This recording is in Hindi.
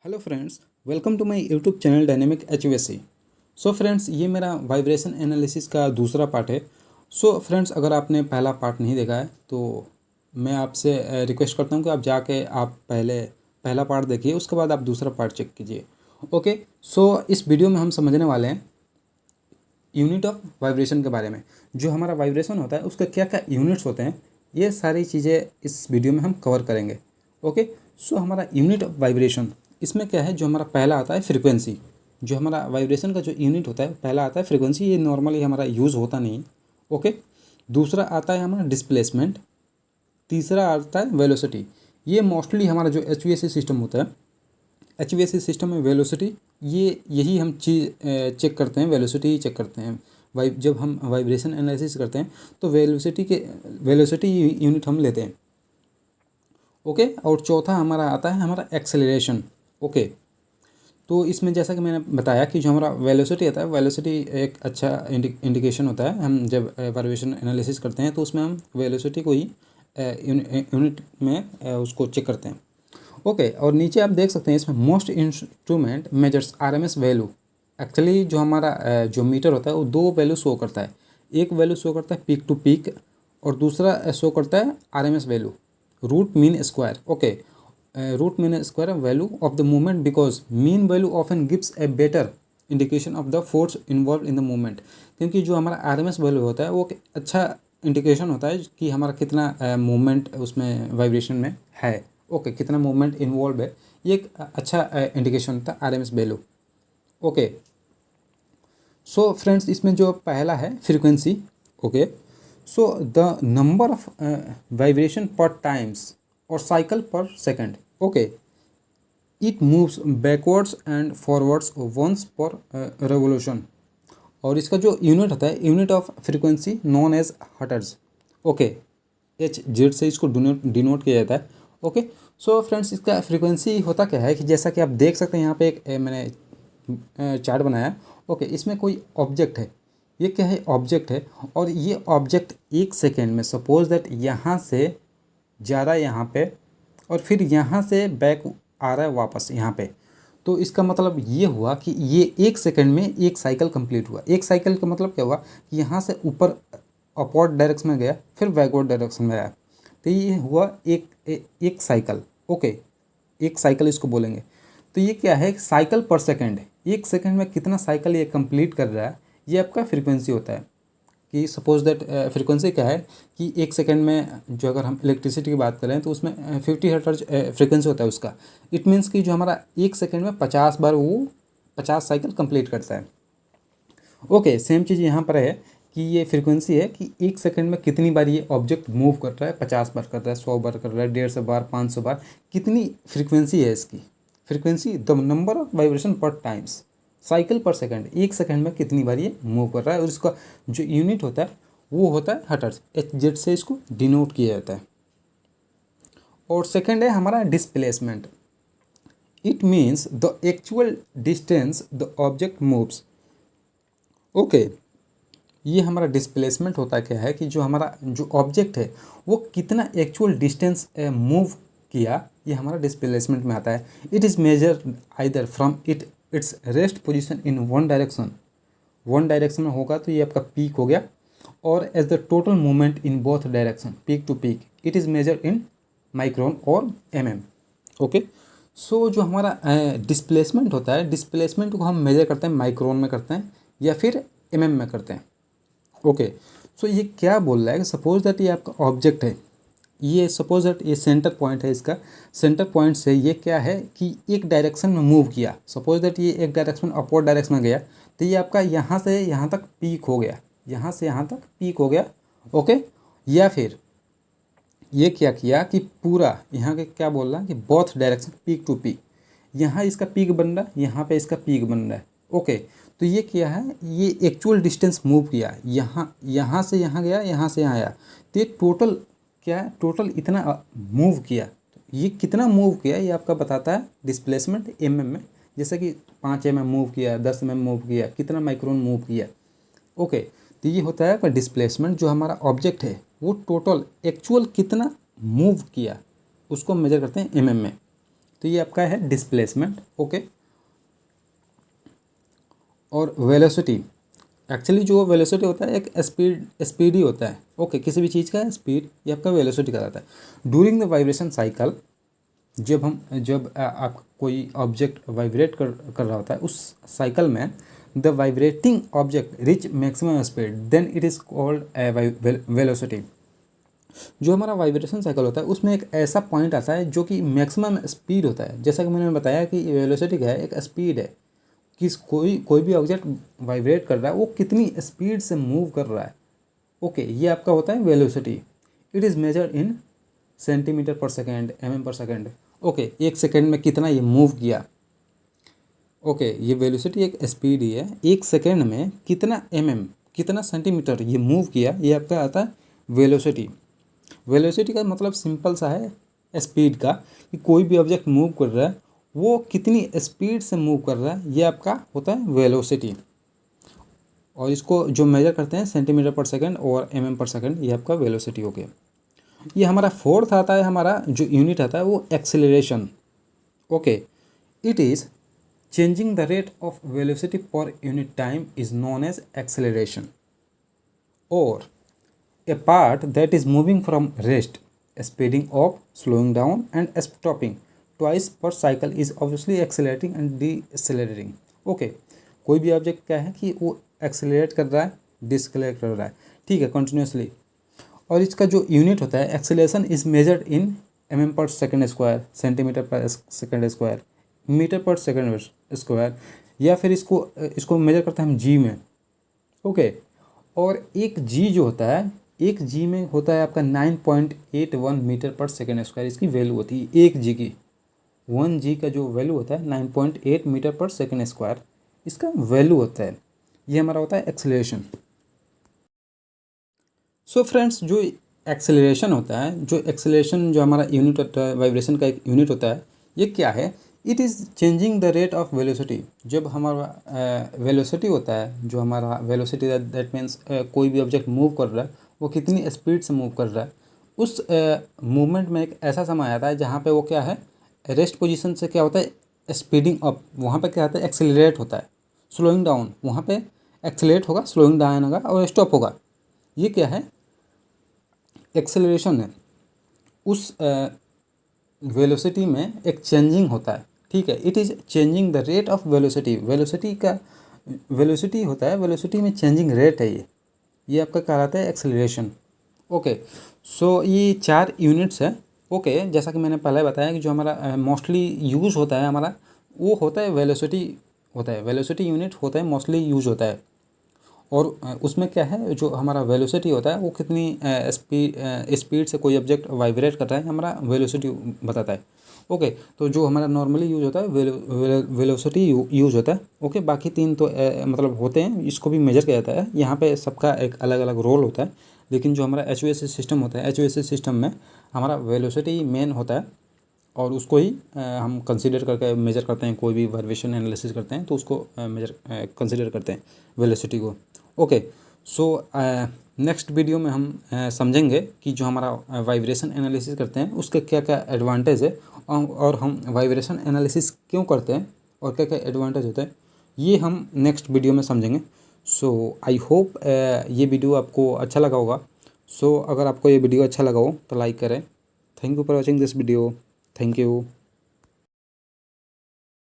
Hello friends, welcome to my YouTube channel dynamic HVSC. So friends, ये मेरा वाइब्रेशन एनालिसिस का दूसरा पार्ट है। सो फ्रेंड्स, अगर आपने पहला पार्ट नहीं देखा है तो मैं आपसे रिक्वेस्ट करता हूँ कि आप जाके आप पहले पहला पार्ट देखिए, उसके बाद आप दूसरा पार्ट चेक कीजिए। ओके। सो इस वीडियो में हम समझने वाले हैं यूनिट ऑफ वाइब्रेशन के बारे में। जो हमारा वाइब्रेशन होता है उसके क्या क्या यूनिट्स होते हैं, ये सारी चीज़ें इस वीडियो में हम कवर करेंगे। ओके। सो हमारा यूनिट ऑफ वाइब्रेशन, इसमें क्या है, जो हमारा पहला आता है फ्रीक्वेंसी। जो हमारा वाइब्रेशन का जो यूनिट होता है पहला आता है फ्रीक्वेंसी, ये नॉर्मली हमारा यूज़ होता नहीं है। ओके। दूसरा आता है हमारा डिस्प्लेसमेंट। तीसरा आता है वेलोसिटी। ये मोस्टली हमारा जो एच सिस्टम होता है, एच सिस्टम में वेलोसिटी, ये यही हम चीज़ चेक करते हैं, वेलोसिटी ही चेक करते हैं। जब हम वाइब्रेशन एनालिसिस करते हैं तो वेलोसिटी यूनिट हम लेते हैं। ओके। और चौथा हमारा आता है हमारा एक्सेलरेशन। ओके। तो इसमें जैसा कि मैंने बताया कि जो हमारा वेलोसिटी आता है, वेलोसिटी एक अच्छा इंडिकेशन होता है। हम जब वाइब्रेशन एनालिसिस करते हैं तो उसमें हम वेलोसिटी को ही यूनिट में उसको चेक करते हैं। ओके। और नीचे आप देख सकते हैं इसमें most instrument measures RMS value. Actually जो हमारा जो मीटर होता है वो दो वैल्यू शो करता है। एक वैल्यू शो करता है पीक टू पीक, और दूसरा शो करता है RMS value, root mean square. Okay. Root mean square value of the movement, because mean value often gives a better indication of the force involve in the movement. क्योंकि जो हमारा आरएमएस वैल्यू होता है वो एक अच्छा इंडिकेशन होता है कि हमारा कितना मूवमेंट उसमें वाइब्रेशन में है। ओके, कितना मूवमेंट इन्वॉल्व है, ये एक अच्छा इंडिकेशन होता है RMS value. Okay. So friends, इसमें जो पहला है frequency. Okay. So the number of vibration per times और cycle per second. Okay. It moves backwards and forwards once per revolution. और इसका जो यूनिट होता है, unit of frequency known as hertz. Okay. H Z से इसको डिनोट किया जाता है। ओके। सो फ्रेंड्स, इसका फ्रीक्वेंसी होता क्या है कि जैसा कि आप देख सकते हैं यहाँ पे एक मैंने चार्ट बनाया है। ओके। इसमें कोई ऑब्जेक्ट है, ये क्या है, ऑब्जेक्ट है। और ये ऑब्जेक्ट एक सेकेंड में, सपोज दैट यहाँ से जा रहा है यहाँ पे, और फिर यहाँ से बैक आ रहा है वापस यहाँ पे। तो इसका मतलब ये हुआ कि ये एक सेकंड में एक साइकिल कंप्लीट हुआ। एक साइकिल का मतलब क्या हुआ कि यहाँ से ऊपर अपवर्ड डायरेक्शन में गया, फिर बैकवर्ड डायरेक्शन में आया। तो ये हुआ एक साइकिल। ओके। एक साइकिल इसको बोलेंगे। तो ये क्या है, साइकिल पर सेकंड। एक सेकंड में कितना साइकिल ये कंप्लीट कर रहा है, ये आपका फ्रीक्वेंसी होता है। कि सपोज दैट फ्रीक्वेंसी क्या है कि एक सेकंड में, जो अगर हम इलेक्ट्रिसिटी की बात करें तो उसमें 50 हर्ट्ज फ्रीक्वेंसी होता है उसका। इट मीन्स कि जो हमारा एक सेकंड में 50 बार वो 50 साइकिल कंप्लीट करता है। ओके। सेम चीज़ यहाँ पर है कि ये फ्रीक्वेंसी है कि एक सेकंड में कितनी बार ये ऑब्जेक्ट मूव कर रहा है। 50 बार कर रहा है, 100 बार कर रहा है, 150 बार, 500 बार, कितनी फ्रीक्वेंसी है इसकी। Frequency the number of vibration per times, cycle per second, एक सेकंड में कितनी बार ये मूव कर रहा है। और इसका जो यूनिट होता है वो होता है हर्ट्ज, एच जेड से इसको डिनोट किया जाता है। और सेकंड है हमारा displacement. It means the actual distance the object moves. Okay. ये हमारा डिस्प्लेसमेंट होता क्या है कि जो हमारा जो ऑब्जेक्ट है वो कितना एक्चुअल डिस्टेंस मूव किया, ये हमारा डिस्प्लेसमेंट में आता है। It is measure either from its rest position in one direction, one direction में होगा तो ये आपका पीक हो गया, और as the total movement in both direction, peak to peak. It is measure in micron और एमएम। ओके। सो जो हमारा डिस्प्लेसमेंट होता है, डिस्प्लेसमेंट को हम मेजर करते हैं माइक्रोन में करते हैं या फिर एमएम में करते हैं। ओके। सो ये क्या बोल रहा है कि सपोज दैट ये आपका ऑब्जेक्ट है, ये सपोज दैट ये सेंटर पॉइंट है, इसका सेंटर पॉइंट से ये क्या है कि एक डायरेक्शन में मूव किया। सपोज दैट ये एक डायरेक्शन अपवर्ड डायरेक्शन में गया, तो ये आपका यहाँ से यहाँ तक पीक हो गया, यहाँ से यहाँ तक पीक हो गया। ओके। या फिर ये क्या किया कि पूरा यहाँ के क्या बोल रहा है कि both direction peak to peak, यहाँ इसका पीक बन रहा है, यहाँ पे इसका पीक बन रहा है। ओके। तो ये क्या है, ये एक्चुअल डिस्टेंस मूव किया, यहाँ से यहाँ गया, यहाँ से यहाँ आया। तो ये टोटल क्या है, टोटल इतना मूव किया। तो ये कितना मूव किया ये आपका बताता है डिस्प्लेसमेंट एमएम में। जैसे कि 5 mm मूव किया, 10 mm मूव किया, कितना माइक्रोन मूव किया। ओके। तो ये होता है डिस्प्लेसमेंट, जो हमारा ऑब्जेक्ट है वो टोटल एक्चुअल कितना मूव किया उसको मेजर करते हैं एमएम में। तो ये आपका है डिस्प्लेसमेंट। ओके, और वेलोसिटी, एक्चुअली जो वेलोसिटी होता है एक स्पीड ही होता है। ओके, किसी भी चीज़ का स्पीड ये आपका वेलोसिटी कहलाता है। ड्यूरिंग द वाइब्रेशन साइकिल, जब आप कोई ऑब्जेक्ट वाइब्रेट कर रहा होता है उस साइकिल में, the vibrating object reach maximum speed then it is called velocity. जो हमारा वाइब्रेशन साइकिल होता है उसमें एक ऐसा पॉइंट आता है जो कि मैक्सिमम स्पीड होता है। जैसा कि मैंने बताया कि वेलोसिटी क्या है, एक स्पीड है कि कोई भी ऑब्जेक्ट वाइब्रेट कर रहा है वो कितनी स्पीड से मूव कर रहा है। ओके, ये आपका होता है velocity. It is measured in centimetre पर सेकेंड, mm पर सेकेंड। ओके, एक सेकेंड में कितना ये मूव किया। ओके, ये वेलोसिटी एक स्पीड ही है, एक सेकेंड में कितना कितना सेंटीमीटर ये मूव किया, ये आपका आता है वेलोसिटी। वेलोसिटी का मतलब सिंपल सा है स्पीड का, कि कोई भी ऑब्जेक्ट मूव कर रहा है वो कितनी स्पीड से मूव कर रहा है, ये आपका होता है वेलोसिटी। और इसको जो मेजर करते हैं सेंटीमीटर पर सेकेंड और mm पर सेकेंड, ये आपका वेलोसिटी हो गया। ये हमारा फोर्थ आता है, हमारा जो यूनिट आता है वो acceleration. Okay, it is changing the rate of velocity per unit time is known as acceleration, or a part that is moving from rest, speeding up, slowing down and stopping twice per cycle is obviously accelerating and decelerating. Okay, कोई भी ऑब्जेक्ट क्या है कि वो एक्सेलरेट कर रहा है, डिसक्लेरेट कर रहा है, ठीक है, कंटिन्यूसली। और इसका जो यूनिट होता है acceleration is measured in mm पर सेकेंड स्क्वायर, सेंटीमीटर पर सेकेंड स्क्वायर, मीटर पर सेकेंड स्क्वायर, या फिर इसको मेजर करते हैं हम जी में। ओके, और एक जी जो होता है, एक जी में होता है आपका 9.81 मीटर पर सेकेंड स्क्वायर, इसकी वैल्यू होती है एक जी की। 1 जी का जो वैल्यू होता है 9.8 मीटर पर सेकेंड स्क्वायर, इसका वैल्यू होता है। ये हमारा होता है एक्सेलरेशन। सो फ्रेंड्स, जो एक्सेलरेशन होता है, जो हमारा यूनिट होता है, वाइब्रेशन का एक यूनिट होता है, ये क्या है? It is changing the rate of velocity. जब हमारा वेलोसिटी होता है, जो हमारा वेलोसिटी दैट मीन्स कोई भी ऑब्जेक्ट मूव कर रहा है वो कितनी स्पीड से मूव कर रहा है, उस मूवमेंट में एक ऐसा समय आता है जहाँ पे वो क्या है, रेस्ट पोजीशन से क्या होता है, स्पीडिंग अप, वहाँ पे क्या होता है, एक्सेलरेट होता है। स्लोइंग डाउन, वहाँ पे एक्सेलरेट होगा, स्लोइंग डाउन होगा और स्टॉप होगा। ये क्या है, एक्सेलरेशन है। उस वेलोसिटी में एक चेंजिंग होता है, ठीक है। It is changing the rate of velocity. Velocity होता है, वेलोसिटी में चेंजिंग रेट है ये आपका कहलाता है एक्सेलरेशन। ओके, सो ये 4 यूनिट्स है। ओके, जैसा कि मैंने पहले बताया कि जो हमारा मोस्टली यूज़ होता है हमारा, वो होता है वेलोसिटी होता है, वेलोसिटी यूनिट होता है, मोस्टली यूज़ होता है। और उसमें क्या है, जो हमारा वेलोसिटी होता है वो कितनी स्पीड से कोई ऑब्जेक्ट वाइब्रेट कर रहा है, हमारा वेलोसिटी बताता है। ओके, तो जो हमारा नॉर्मली यूज़ होता है वेलोसिटी यूज़ होता है। ओके, बाकी 3 तो मतलब होते हैं, इसको भी मेजर किया जाता है। यहाँ पे सबका एक अलग अलग रोल होता है, लेकिन जो हमारा HVAC सिस्टम होता है, HVAC सिस्टम में हमारा वेलोसिटी मेन होता है, और उसको ही हम कंसीडर करके मेजर करते हैं। कोई भी वाइब्रेशन एनालिसिस करते हैं तो उसको मेजर कंसीडर करते हैं वेलोसिटी को। ओके, सो नेक्स्ट वीडियो में हम समझेंगे कि जो हमारा वाइब्रेशन एनालिसिस करते हैं उसके क्या क्या एडवांटेज है, और हम वाइब्रेशन एनालिसिस क्यों करते हैं और क्या क्या एडवांटेज होते हैं, ये हम नेक्स्ट वीडियो में समझेंगे। सो आई होप ये वीडियो आपको अच्छा लगा होगा। सो अगर आपको ये वीडियो अच्छा लगा हो तो लाइक करें। Thank you for watching this video. Thank you.